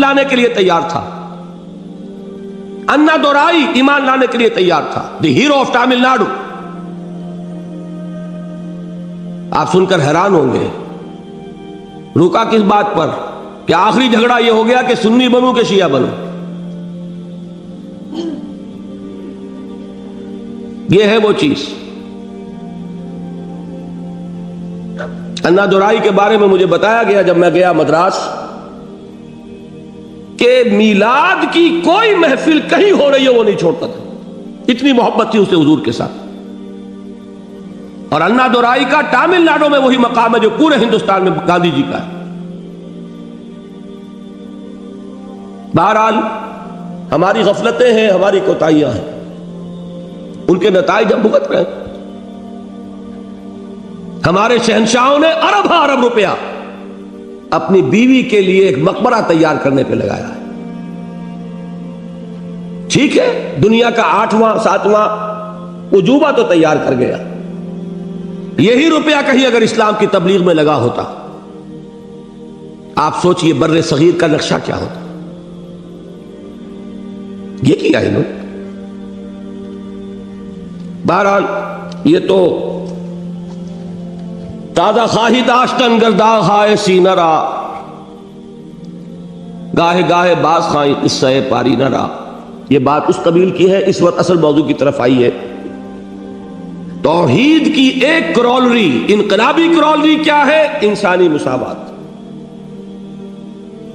لانے کے لیے تیار تھا، انا دورائی ایمان لانے کے لیے تیار تھا، دی ہیرو آف تامل ناڈو۔ آپ سن کر حیران ہوں گے، رکا کس بات پر کہ آخری جھگڑا یہ ہو گیا کہ سنی بنوں کہ شیعہ بنوں۔ یہ ہے وہ چیز۔ انا دورائی کے بارے میں مجھے بتایا گیا جب میں گیا مدراس کہ میلاد کی کوئی محفل کہیں ہو رہی ہے وہ نہیں چھوڑتا تھا، اتنی محبت تھی اسے حضور کے ساتھ۔ اور انا دورائی کا تامل ناڈو میں وہی مقام ہے جو پورے ہندوستان میں گاندھی جی کا ہے۔ بہرحال ہماری غفلتیں ہیں، ہماری کوتاہیاں ہیں، ان کے نتائج ہم بھگت رہے ہیں۔ ہمارے شہنشاہوں نے ارب روپیہ اپنی بیوی کے لیے ایک مقبرہ تیار کرنے پہ لگایا ہے۔ ٹھیک ہے، دنیا کا 8واں 7واں عجوبہ تو تیار کر گیا، یہی روپیہ کہیں اگر اسلام کی تبلیغ میں لگا ہوتا، آپ سوچئے بر صغیر کا نقشہ کیا ہوتا۔ یہ کیا ہے انہوں نے۔ بہرحال یہ تو تازہ خواہی داشتن گرداغ ہائے سینہ را، گاہے گاہے باز خواہی قصہ پاری نہ را۔ یہ بات اس قبیل کی ہے۔ اس وقت اصل موضوع کی طرف آئی ہے۔ توحید کی ایک کرولری، انقلابی کرولری کیا ہے؟ انسانی مساوات۔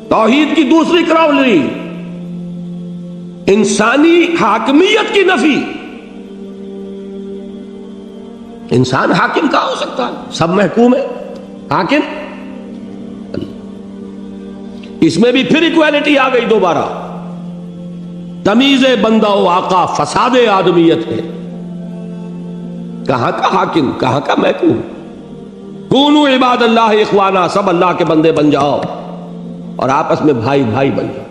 توحید کی دوسری کرولری انسانی حاکمیت کی نفی۔ انسان حاکم کہاں ہو سکتا ہے؟ سب محکوم ہے، حاکم اس میں بھی پھر ایکویلٹی آ گئی دوبارہ۔ تمیز بندہ و آقا فساد آدمیت ہے۔ کہاں کا حاکم، کہاں کا محکوم؟ کونوا عباد اللہ اخوانا، سب اللہ کے بندے بن جاؤ اور آپس میں بھائی بھائی بن جاؤ۔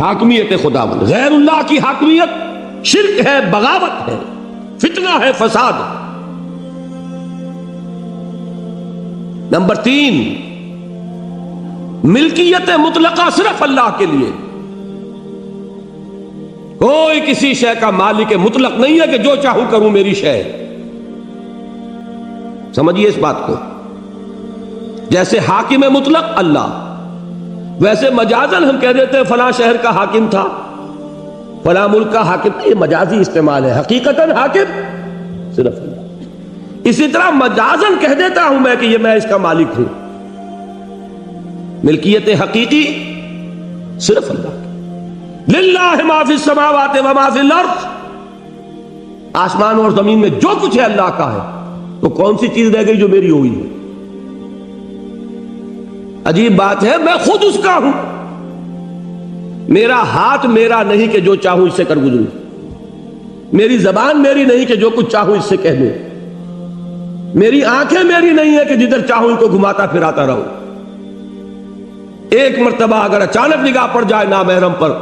حاکمیت خدا بند، غیر اللہ کی حاکمیت شرک ہے، بغاوت ہے، فتنہ ہے، فساد۔ نمبر 3، ملکیت مطلقہ صرف اللہ کے لیے۔ کوئی کسی شے کا مالک مطلق نہیں ہے کہ جو چاہوں کروں میری شے۔ سمجھیے اس بات کو۔ جیسے حاکم مطلق اللہ، ویسے مجازن ہم کہہ دیتے ہیں فلاں شہر کا حاکم تھا، فلاں ملک کا حاکم تھا، یہ مجازی استعمال ہے۔ حقیقتاً حاکم صرف اللہ۔ اسی طرح مجازن کہہ دیتا ہوں میں کہ یہ میں اس کا مالک ہوں، ملکیت حقیقی صرف اللہ کی۔ للہ ما فی السماوات و ما فی الارض، آسمان اور زمین میں جو کچھ ہے اللہ کا ہے، تو کون سی چیز رہ گئی جو میری ہوئی ہے؟ عجیب بات ہے، میں خود اس کا ہوں۔ میرا ہاتھ میرا نہیں کہ جو چاہوں اس سے کر گزروں، میری زبان میری نہیں کہ جو کچھ چاہوں اس سے کہہ دوں، میری آنکھیں میری نہیں ہے کہ جدھر چاہوں ان کو گھماتا پھراتا رہوں۔ ایک مرتبہ اگر اچانک نگاہ پڑ جائے نامحرم پر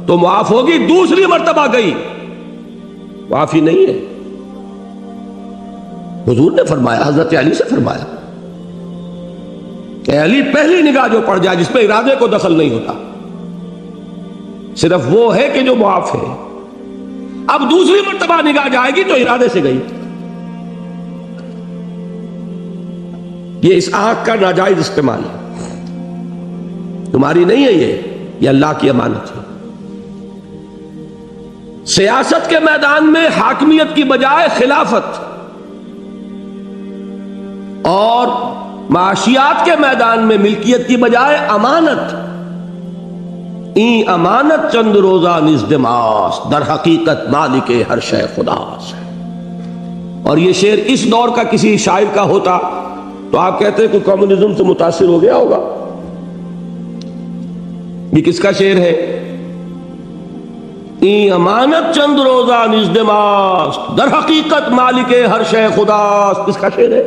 تو معاف ہوگی، دوسری مرتبہ گئی معافی نہیں ہے۔ حضور نے فرمایا، حضرت علی سے فرمایا کہ علی پہلی نگاہ جو پڑ جائے جس پہ ارادے کو دخل نہیں ہوتا، صرف وہ ہے کہ جو معاف ہے۔ اب دوسری مرتبہ نگاہ جائے گی تو ارادے سے گئی۔ یہ اس آنکھ کا ناجائز استعمال ہے، تمہاری نہیں ہے، یہ اللہ کی امانت ہے۔ سیاست کے میدان میں حاکمیت کی بجائے خلافت، اور معاشیات کے میدان میں ملکیت کی بجائے امانت۔ این امانت چند روزہ نزد ماست، در حقیقت مالک ہر شے خدا سے۔ اور یہ شعر اس دور کا کسی شاعر کا ہوتا تو آپ کہتے ہیں کہ کمیونزم سے متاثر ہو گیا ہوگا۔ یہ کس کا شعر ہے؟ این امانت چند روزہ نزد ماست، در حقیقت مالک ہر شے خدا سے۔ کس کا شعر ہے؟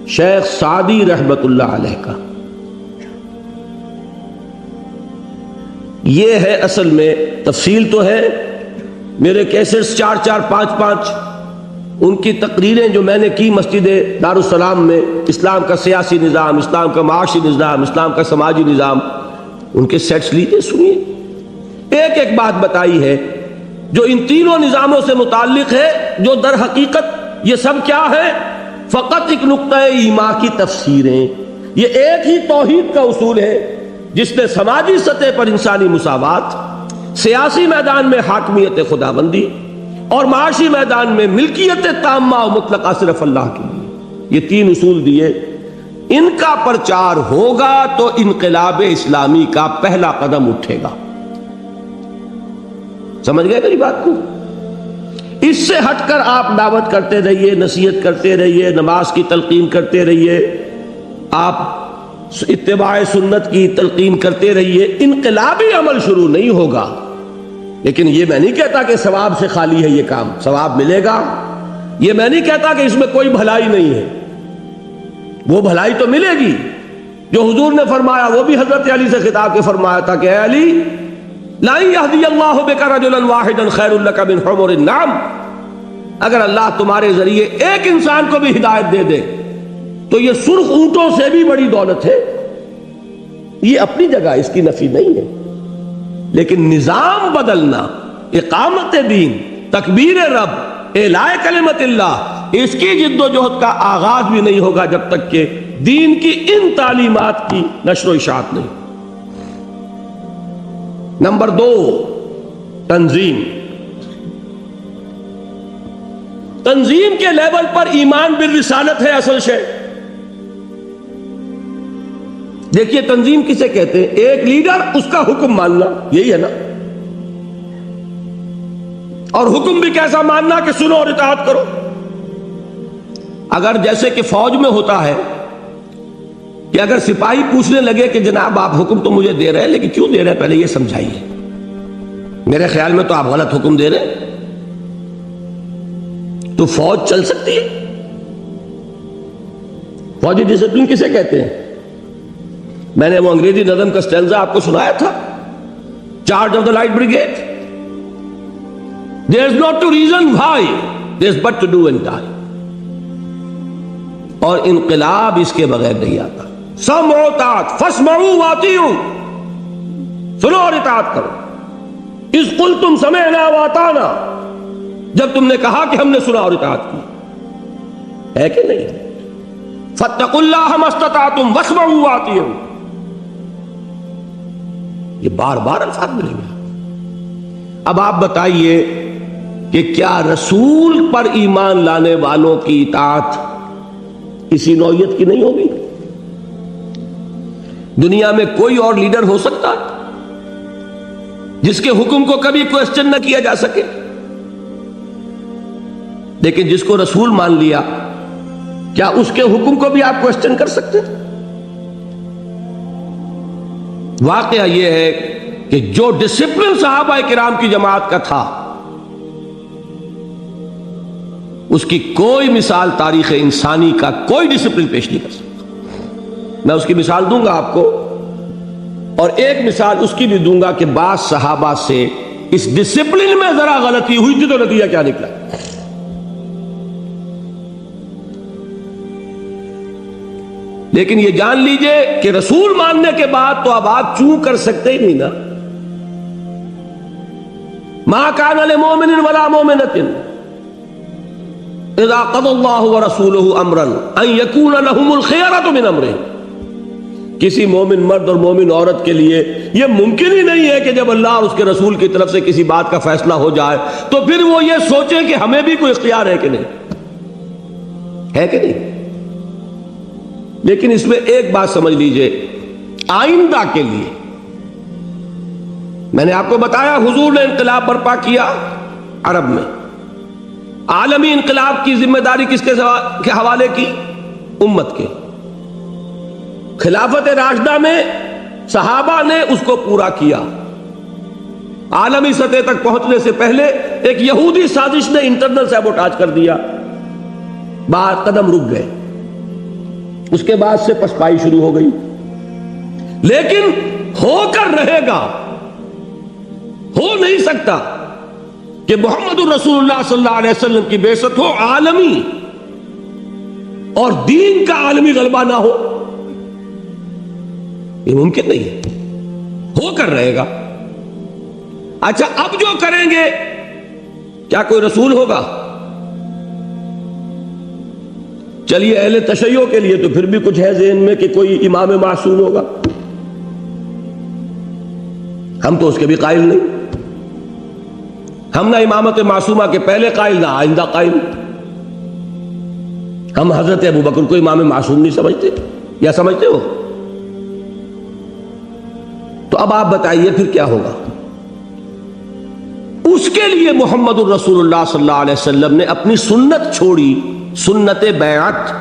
شیخ سعدی رحمت اللہ علیہ کا۔ یہ ہے اصل میں، تفصیل تو ہے، میرے کیسٹس 4 4 5 5 ان کی تقریریں جو میں نے کی مسجد دارالسلام میں، اسلام کا سیاسی نظام، اسلام کا معاشی نظام، اسلام کا سماجی نظام، ان کے سیٹس لیجیے، سنیے، ایک ایک بات بتائی ہے جو ان تینوں نظاموں سے متعلق ہے، جو در حقیقت یہ سب کیا ہے؟ فقط ایک نقطہ ایما کی تفسیریں۔ یہ ایک ہی توحید کا اصول ہے جس نے سماجی سطح پر انسانی مساوات، سیاسی میدان میں حاکمیت خداوندی اور معاشی میدان میں ملکیت تامہ و مطلقہ صرف اللہ کے لیے، یہ تین اصول دیے۔ ان کا پرچار ہوگا تو انقلاب اسلامی کا پہلا قدم اٹھے گا۔ سمجھ گئے میری بات کو؟ اس سے ہٹ کر آپ دعوت کرتے رہیے، نصیحت کرتے رہیے، نماز کی تلقین کرتے رہیے، آپ اتباع سنت کی تلقین کرتے رہیے، انقلابی عمل شروع نہیں ہوگا۔ لیکن یہ میں نہیں کہتا کہ ثواب سے خالی ہے یہ کام، ثواب ملے گا۔ یہ میں نہیں کہتا کہ اس میں کوئی بھلائی نہیں ہے، وہ بھلائی تو ملے گی جو حضور نے فرمایا، وہ بھی حضرت علی سے خطاب کے فرمایا تھا کہ اے علی، لا یہدی اللہ بک رجلا واحدا خیر لک من حمر النعم، اگر اللہ تمہارے ذریعے ایک انسان کو بھی ہدایت دے دے تو یہ سرخ اونٹوں سے بھی بڑی دولت ہے۔ یہ اپنی جگہ، اس کی نفی نہیں ہے، لیکن نظام بدلنا، اقامت دین، تکبیر رب، اعلاء کلمت اللہ، اس کی جد و جہد کا آغاز بھی نہیں ہوگا جب تک کہ دین کی ان تعلیمات کی نشر و اشاعت نہیں۔ نمبر 2، تنظیم۔ تنظیم کے لیول پر ایمان بالرسالت ہے اصل شے۔ دیکھیے تنظیم کسے کہتے ہیں؟ ایک لیڈر، اس کا حکم ماننا، یہی ہے نا؟ اور حکم بھی کیسا ماننا کہ سنو اور اطاعت کرو۔ اگر جیسے کہ فوج میں ہوتا ہے کہ اگر سپاہی پوچھنے لگے کہ جناب آپ حکم تو مجھے دے رہے ہیں لیکن کیوں دے رہے ہیں، پہلے یہ سمجھائیے، میرے خیال میں تو آپ غلط حکم دے رہے ہیں، تو فوج چل سکتی ہے؟ فوجی ڈسپلن کسے کہتے ہیں؟ میں نے وہ انگریزی نظم کا سٹینزا آپ کو سنایا تھا، charge of the light brigade, there is not to reason why, there is but to do and die۔ اور انقلاب اس کے بغیر نہیں آتا۔ سمعوا اطاعت، فاسمعوا واطیعوا، سنو اور اطاعت کرو۔ اذ قلتم سمعنا واطعنا، جب تم نے کہا کہ ہم نے سنا اور اطاعت کی، ہے کہ نہیں؟ فاتقوا اللہ ما استطعتم واسمعوا واطیعوا، یہ بار بار الفاظ ملیں گے۔ اب آپ بتائیے کہ کیا رسول پر ایمان لانے والوں کی اطاعت اسی نوعیت کی نہیں ہوگی؟ دنیا میں کوئی اور لیڈر ہو سکتا جس کے حکم کو کبھی کوسچن نہ کیا جا سکے؟ لیکن جس کو رسول مان لیا، کیا اس کے حکم کو بھی آپ کوسچن کر سکتے؟ واقعہ یہ ہے کہ جو ڈسپلن صحابہ کرام کی جماعت کا تھا، اس کی کوئی مثال تاریخ انسانی کا کوئی ڈسپلن پیش نہیں کر سکتا۔ میں اس کی مثال دوں گا آپ کو، اور ایک مثال اس کی بھی دوں گا کہ بعض صحابہ سے اس ڈسپلن میں ذرا غلطی ہوئی تھی تو نتیجہ کیا نکلا۔ لیکن یہ جان لیجئے کہ رسول ماننے کے بعد تو اب آپ چوں کر سکتے ہی نہیں نا۔ ما کان لمؤمن ولا مؤمنۃ اذا قضى اللہ ورسولہ امرا ان یکون لهم الخیرۃ من امرہم، کسی مومن مرد اور مومن عورت کے لیے یہ ممکن ہی نہیں ہے کہ جب اللہ اور اس کے رسول کی طرف سے کسی بات کا فیصلہ ہو جائے تو پھر وہ یہ سوچے کہ ہمیں بھی کوئی اختیار ہے کہ نہیں، ہے کہ نہیں؟ لیکن اس میں ایک بات سمجھ لیجئے، آئندہ کے لیے میں نے آپ کو بتایا حضور نے انقلاب برپا کیا عرب میں، عالمی انقلاب کی ذمہ داری کس کے حوالے کی؟ امت کے۔ خلافت راشدہ میں صحابہ نے اس کو پورا کیا۔ عالمی سطح تک پہنچنے سے پہلے ایک یہودی سازش نے انٹرنل سیبوٹاج کر دیا، بعد قدم رک گئے، اس کے بعد سے پسپائی شروع ہو گئی، لیکن ہو کر رہے گا، ہو نہیں سکتا کہ محمد الرسول اللہ صلی اللہ علیہ وسلم کی بعثت ہو عالمی اور دین کا عالمی غلبہ نہ ہو، یہ ممکن نہیں ہے، ہو کر رہے گا۔ اچھا اب جو کریں گے کیا کوئی رسول ہوگا؟ چلیے اہل تشیع کے لیے تو پھر بھی کچھ ہے ذہن میں کہ کوئی امام معصوم ہوگا، ہم تو اس کے بھی قائل نہیں، ہم نہ امامت معصومہ کے پہلے قائل نہ آئندہ قائل، ہم حضرت ابو بکر کو امام معصوم نہیں سمجھتے، یا سمجھتے ہو؟ تو اب آپ بتائیے پھر کیا ہوگا؟ اس کے لیے محمد الرسول اللہ صلی اللہ علیہ وسلم نے اپنی سنت چھوڑی، سنت بیعت۔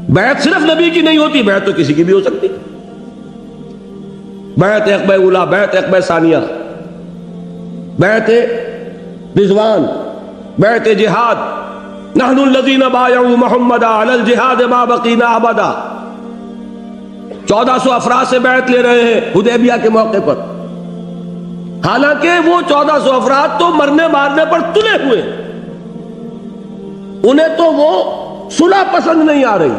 بیعت صرف نبی کی نہیں ہوتی، بیعت تو کسی کی بھی ہو سکتی، بیعت عقبہ اولا، بیعت عقبہ ثانیہ، بیعت رضوان، بیعت جہاد، نحن الذین بایعوا محمدا علی الجہاد ما بقینا ابدا۔ 1400 افراد سے بیعت لے رہے ہیں حدیبیہ کے موقع پر، حالانکہ وہ 1400 افراد تو مرنے مارنے پر تلے ہوئے، انہیں تو وہ صلح پسند نہیں آ رہی،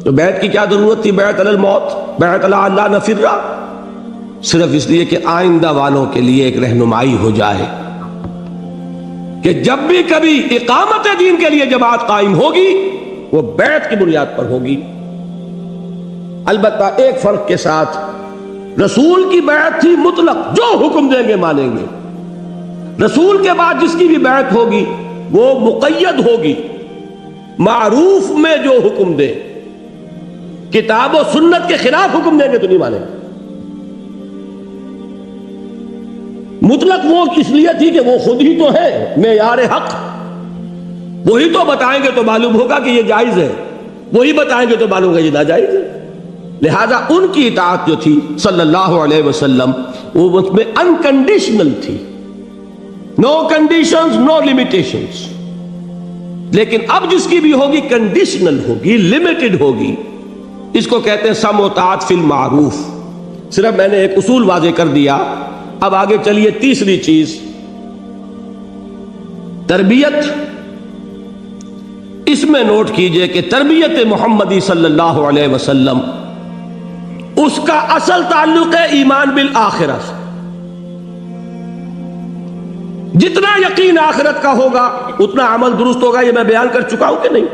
تو بیعت کی کیا ضرورت تھی؟ بیعت علی الموت، بیعت علی اللہ نفر، صرف اس لیے کہ آئندہ والوں کے لیے ایک رہنمائی ہو جائے کہ جب بھی کبھی اقامت دین کے لیے جماعت قائم ہوگی وہ بیعت کی بنیاد پر ہوگی۔ البتہ ایک فرق کے ساتھ، رسول کی بیعت تھی مطلق، جو حکم دیں گے مانیں گے، رسول کے بعد جس کی بھی بیعت ہوگی وہ مقید ہوگی، معروف میں جو حکم دے، کتاب و سنت کے خلاف حکم دیں گے تو نہیں مانیں گے۔ مطلق وہ اس لیے تھی کہ وہ خود ہی تو ہے معیار حق، وہی تو بتائیں گے تو معلوم ہوگا کہ یہ جائز ہے، وہی بتائیں گے تو معلوم ہوگا یہ ناجائز ہے۔ لہذا ان کی اطاعت جو تھی صلی اللہ علیہ وسلم وہ اس میں انکنڈیشنل تھی، نو کنڈیشنز نو لمیٹیشنز۔ لیکن اب جس کی بھی ہوگی کنڈیشنل ہوگی، لمیٹڈ ہوگی، اس کو کہتے ہیں سمع و طاعت فی المعروف۔ صرف میں نے ایک اصول واضح کر دیا، اب آگے چلیے تیسری چیز، تربیت۔ اس میں نوٹ کیجئے کہ تربیت محمدی صلی اللہ علیہ وسلم اس کا اصل تعلق ہے ایمان بالآخرہ سے۔ جتنا یقین آخرت کا ہوگا اتنا عمل درست ہوگا، یہ میں بیان کر چکا ہوں کہ نہیں؟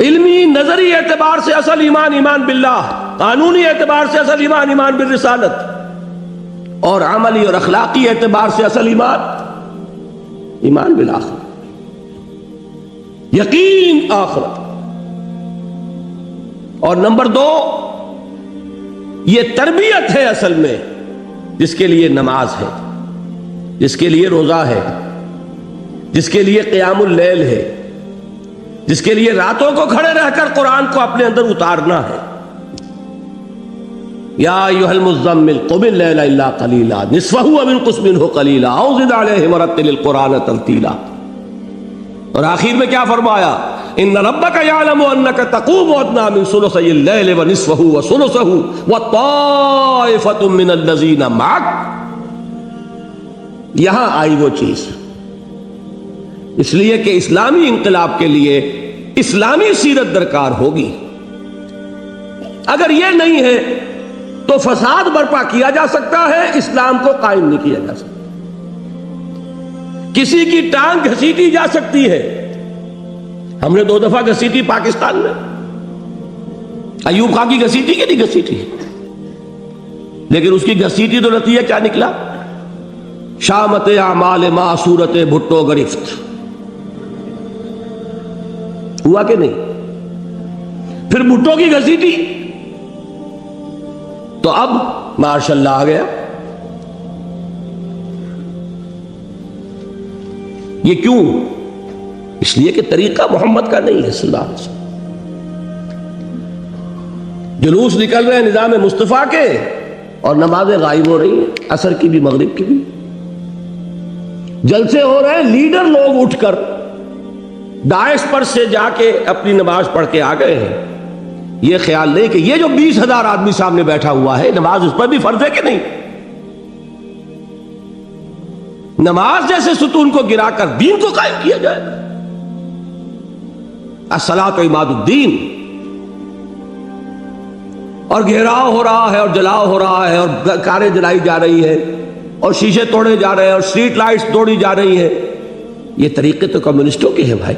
علمی نظری اعتبار سے اصل ایمان ایمان باللہ، قانونی اعتبار سے اصل ایمان ایمان بالرسالت، اور عملی اور اخلاقی اعتبار سے اصل ایمان ایمان بالآخرہ، یقین آخرت۔ اور نمبر 2، یہ تربیت ہے اصل میں، جس کے لیے نماز ہے، جس کے لیے روزہ ہے، جس کے لیے قیام اللیل ہے، جس کے لیے راتوں کو کھڑے رہ کر قرآن کو اپنے اندر اتارنا ہے۔ یا ایھا المزمل قم اللیل الا قلیلا نصفہ او انقص منہ قلیلا او زد علیہ ورتل القرآن ترتیلا۔ اور آخر میں کیا فرمایا؟ ان ربک یعلم انک تقوم ادنی من ثلثی اللیل ونصفہ وثلثہ وطائفۃ من الذین معک۔ یہاں آئی وہ چیز، اس لیے کہ اسلامی انقلاب کے لیے اسلامی سیرت درکار ہوگی۔ اگر یہ نہیں ہے تو فساد برپا کیا جا سکتا ہے، اسلام کو قائم نہیں کیا جا سکتا۔ کسی کی ٹانگ گھسیٹی جا سکتی ہے، ہم نے 2 دفعہ گھسیٹی پاکستان میں، ایوب خان کی گھسیٹی کہ نہیں گھسیٹی؟ لیکن اس کی گھسیٹی تو نتیجہ کیا نکلا؟ شامت اعمال ما صورت بھٹو گرفت، ہوا کہ نہیں؟ پھر بھٹو کی گھسیٹی تو اب ماشاء اللہ آ گیا۔ یہ کیوں؟ اس لیے کہ طریقہ محمد کا نہیں ہے صلی اللہ علیہ وسلم۔ جلوس نکل رہے ہیں نظام مصطفیٰ کے اور نمازیں غائب ہو رہی ہیں، عصر کی بھی مغرب کی بھی، جلسے ہو رہے ہیں، لیڈر لوگ اٹھ کر داعش پر سے جا کے اپنی نماز پڑھ کے آ گئے ہیں، یہ خیال نہیں کہ یہ جو 20,000 آدمی سامنے بیٹھا ہوا ہے نماز اس پر بھی فرض ہے کہ نہیں؟ نماز جیسے ستون کو گرا کر دین کو قائم کیا جائے. الصلاۃ عماد الدین. اور گھیراؤ ہو رہا ہے اور جلاؤ ہو رہا ہے اور کاریں جلائی جا رہی ہے اور شیشے توڑے جا رہے ہیں اور اسٹریٹ لائٹس توڑی جا رہی ہیں. یہ طریقے تو کمیونسٹوں کے ہیں بھائی.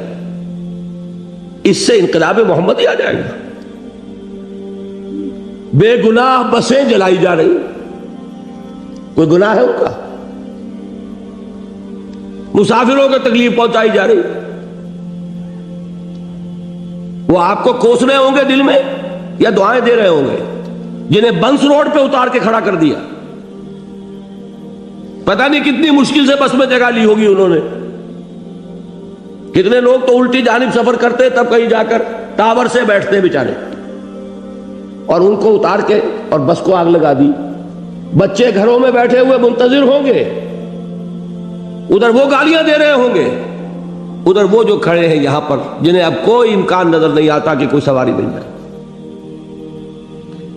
اس سے انقلاب محمدی آ جائے گا. بے گناہ بسیں جلائی جا رہی، کوئی گناہ ہے ان کا؟ مسافروں کو تکلیف پہنچائی جا رہی، وہ آپ کو کوس رہے ہوں گے دل میں یا دعائیں دے رہے ہوں گے؟ جنہیں بنس روڈ پہ اتار کے کھڑا کر دیا، پتہ نہیں کتنی مشکل سے بس میں جگہ لی ہوگی انہوں نے. کتنے لوگ تو الٹی جانب سفر کرتے تب کہیں جا کر ٹاور سے بیٹھتے بیچارے، اور ان کو اتار کے اور بس کو آگ لگا دی. بچے گھروں میں بیٹھے ہوئے منتظر ہوں گے، ادھر وہ گالیاں دے رہے ہوں گے، ادھر وہ جو کھڑے ہیں یہاں پر جنہیں اب کوئی امکان نظر نہیں آتا کہ کوئی سواری مل جائے.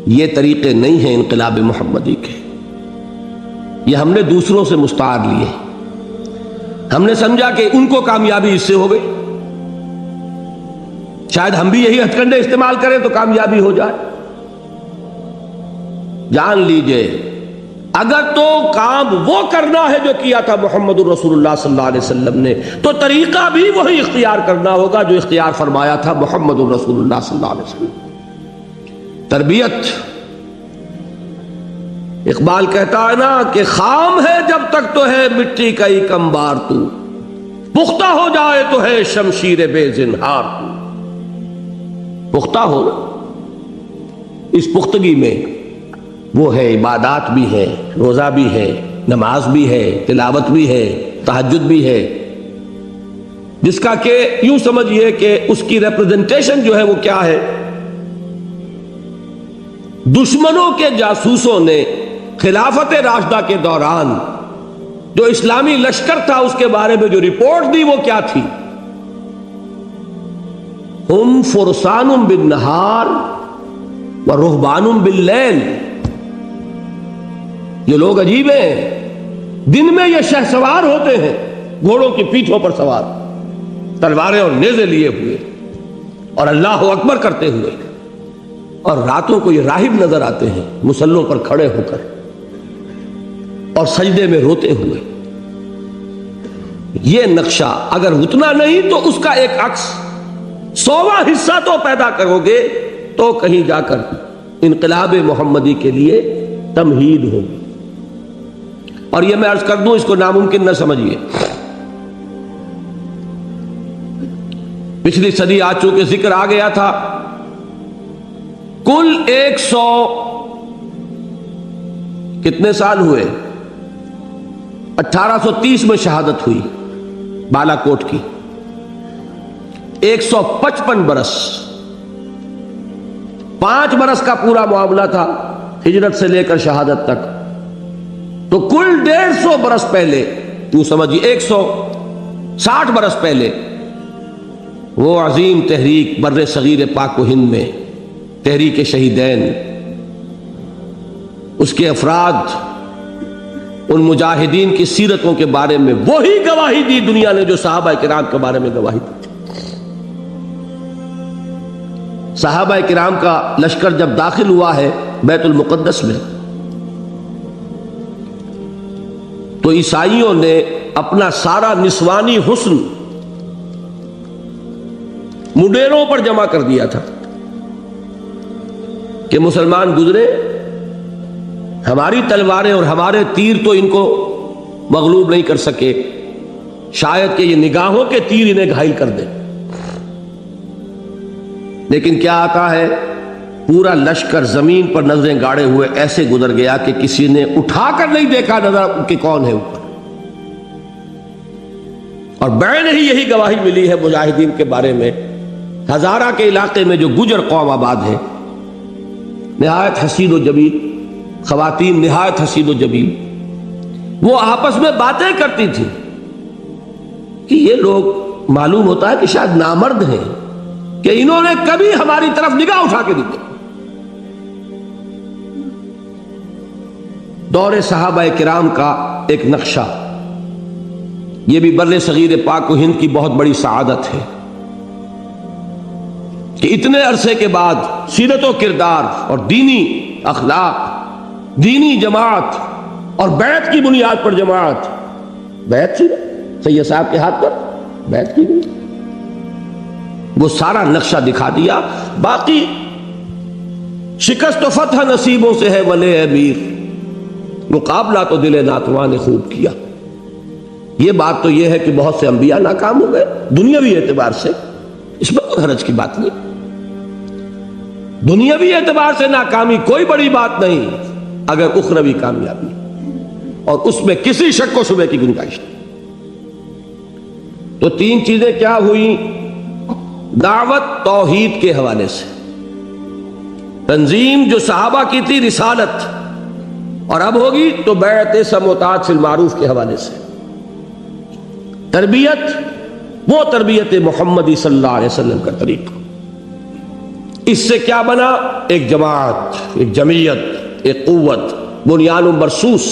یہ طریقے نہیں ہیں انقلاب محمدی کے. یہ ہم نے دوسروں سے مستعار لیے. ہم نے سمجھا کہ ان کو کامیابی اس سے ہو گئی، شاید ہم بھی یہی ہتھ کنڈے استعمال کریں تو کامیابی ہو جائے. جان لیجئے اگر تو کام وہ کرنا ہے جو کیا تھا محمد الرسول اللہ صلی اللہ علیہ وسلم نے، تو طریقہ بھی وہی اختیار کرنا ہوگا جو اختیار فرمایا تھا محمد الرسول اللہ صلی اللہ علیہ وسلم. تربیت، اقبال کہتا ہے نا کہ خام ہے جب تک تو ہے مٹی کا ہی کمبار تو، پختہ ہو جائے تو ہے شمشیر بے زنہار تو. پختہ ہو نا، اس پختگی میں وہ ہے عبادات بھی ہے، روزہ بھی ہے، نماز بھی ہے، تلاوت بھی ہے، تہجد بھی ہے، جس کا کہ یوں سمجھئے کہ اس کی ریپرزنٹیشن جو ہے وہ کیا ہے؟ دشمنوں کے جاسوسوں نے خلافت راشدہ کے دوران جو اسلامی لشکر تھا اس کے بارے میں جو رپورٹ دی وہ کیا تھی؟ ہم فرسان بالنہار و رہبان باللیل. یہ لوگ عجیب ہیں، دن میں یہ شہسوار ہوتے ہیں، گھوڑوں کی پیٹھوں پر سوار، تلواریں اور نیزے لیے ہوئے اور اللہ اکبر کرتے ہوئے، اور راتوں کو یہ راہب نظر آتے ہیں مصلوں پر کھڑے ہو کر اور سجدے میں روتے ہوئے. یہ نقشہ اگر اتنا نہیں تو اس کا ایک عکس 100واں حصہ تو پیدا کرو گے تو کہیں جا کر انقلاب محمدی کے لیے تمہید ہوگی. اور یہ میں عرض کر دوں، اس کو ناممکن نہ سمجھیے. پچھلی صدی آ چکے ذکر آ گیا تھا، کل 100 کتنے سال ہوئے؟ 1830 میں شہادت ہوئی بالا کوٹ کی. 155 برس، 5 برس کا پورا معاملہ تھا ہجرت سے لے کر شہادت تک. تو کل 150 برس پہلے، تو سمجھیے 160 برس پہلے، وہ عظیم تحریک بر صغیر پاک و ہند میں تحریک شہیدین، اس کے افراد، ان مجاہدین کی سیرتوں کے بارے میں وہی گواہی دی دنیا نے جو صحابہ کرام کے بارے میں گواہی دی. صحابہ کرام کا لشکر جب داخل ہوا ہے بیت المقدس میں، تو عیسائیوں نے اپنا سارا نسوانی حسن مڈیروں پر جمع کر دیا تھا کہ مسلمان گزرے، ہماری تلواریں اور ہمارے تیر تو ان کو مغلوب نہیں کر سکے، شاید کہ یہ نگاہوں کے تیر انہیں گھائل کر دیں. لیکن کیا آتا ہے، پورا لشکر زمین پر نظریں گاڑے ہوئے ایسے گزر گیا کہ کسی نے اٹھا کر نہیں دیکھا نظر کہ کون ہے اوپر. اور بعین ہی یہی گواہی ملی ہے مجاہدین کے بارے میں. ہزارہ کے علاقے میں جو گجر قوم آباد ہے، نہایت حسین و جمیل خواتین، نہایت حسین و جمیل، وہ آپس میں باتیں کرتی تھی کہ یہ لوگ معلوم ہوتا ہے کہ شاید نامرد ہیں، کہ انہوں نے کبھی ہماری طرف نگاہ اٹھا کے نہیں دیکھی۔ دور صحابہ کرام کا ایک نقشہ، یہ بھی بر صغیر پاک و ہند کی بہت بڑی سعادت ہے کہ اتنے عرصے کے بعد سیرت و کردار اور دینی اخلاق، دینی جماعت اور بیعت کی بنیاد پر جماعت، بیعت تھی سید صاحب کے ہاتھ پر بیعت کی گئی، وہ سارا نقشہ دکھا دیا۔ باقی شکست و فتح نصیبوں سے ہے ولے امیر، مقابلہ تو دل ناتواں نے خوب کیا۔ یہ بات تو یہ ہے کہ بہت سے انبیاء ناکام ہو گئے دنیاوی اعتبار سے، اس میں کوئی حرج کی بات نہیں، دنیاوی اعتبار سے ناکامی کوئی بڑی بات نہیں اگر اخروی کامیابی، اور اس میں کسی شک و شبے کی گنجائش نہیں۔ تو تین چیزیں کیا ہوئی؟ دعوت توحید کے حوالے سے، تنظیم جو صحابہ کی تھی رسالت، اور اب ہوگی تو بیعت سموتات فی المعروف کے حوالے سے، تربیت وہ تربیت محمدی صلی اللہ علیہ وسلم کا طریقہ۔ اس سے کیا بنا؟ ایک جماعت، ایک جمعیت، ایک قوت، بنیان مرصوص۔